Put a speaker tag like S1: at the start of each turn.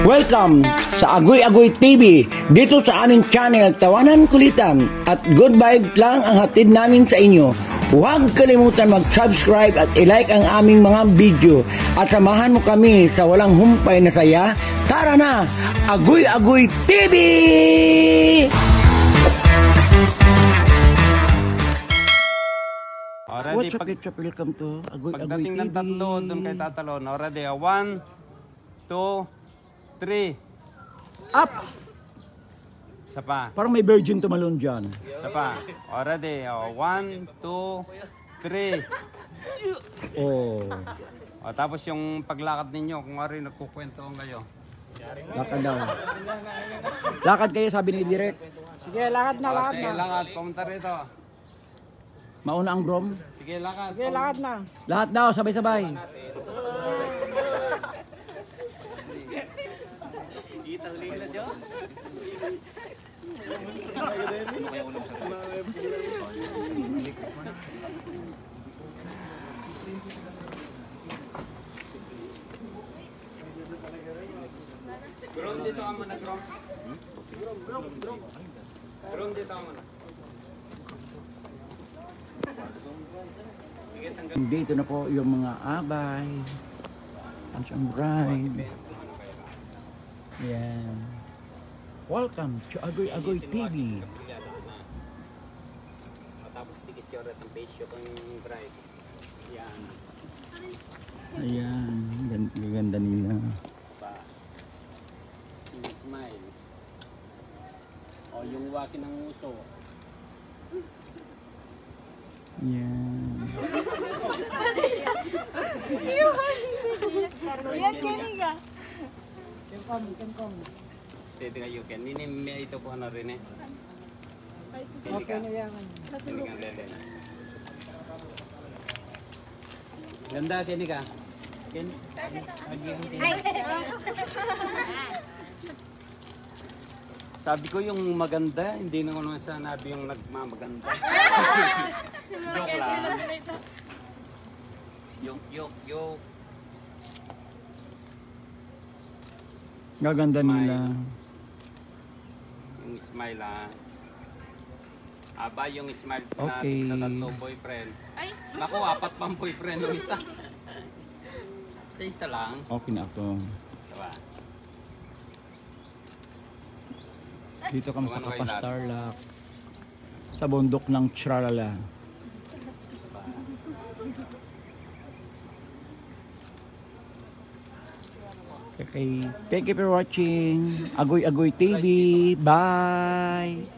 S1: Welcome sa Agoy Agoy TV. Dito sa aming channel, tawanan kulitan at good vibe lang ang hatid namin sa inyo. Huwag kalimutan mag-subscribe at i-like ang aming mga video. At samahan mo kami sa walang humpay na saya. Tara na! Agoy Agoy TV!
S2: Already,
S1: What's up, welcome to Agoy Agoy
S2: pagdating
S1: TV.
S2: ng tatlo, doon kayo tatalon. Already, 1, 2, 3.
S1: Up!
S2: Isa pa.
S1: Parang may virgin tumalon dyan.
S2: Isa pa. Already, 1, 2, 3.
S1: Oh.
S2: Tapos yung paglakad ninyo, kung ari nagkukwento kayo.
S1: Lakad daw. Lakad kayo, sabi ni Direk.
S3: Sige, lakad na, lakad
S2: Sige,
S3: na.
S2: lakad. Pumunta rito.
S1: Mauna ang grom.
S2: Sige, lakad.
S3: Sige, lakad na.
S1: Lahat daw, sabay-sabay.
S2: Grom dito ka muna, Grom. Grom dito ka muna. Sige, tanggal.
S1: Dito na po yung mga abay. Ang siyang bride. Yan. Welcome to Agoy Agoy TV.
S2: Tapos dikit yung red ang face yung bride. Yan.
S1: Ayan. Ganda nila.
S2: Yung smile. O yung waki ng uso.
S1: Yan.
S4: Yan kaniga.
S3: Kenkom.
S2: Pwede kayo, Ken. May ito po ano rin eh.
S3: Okay na yan.
S2: Ganda, Kenika. Ken. Sabi ko yung maganda, hindi na ko naman sanabi yung nagmamaganda. Joke lang. Yok.
S1: Gaganda nila.
S2: Yung smile Aba yung smile
S1: Okay.
S2: na tatlong boyfriend. Naku, 4 pang boyfriend ng isa. Sa isa lang.
S1: Okay na ako.
S2: Diba?
S1: Dito kami sa Kapastarlak. Sa bundok ng Tralala. Okay. Thank you for watching Agoy Agoy TV. Bye!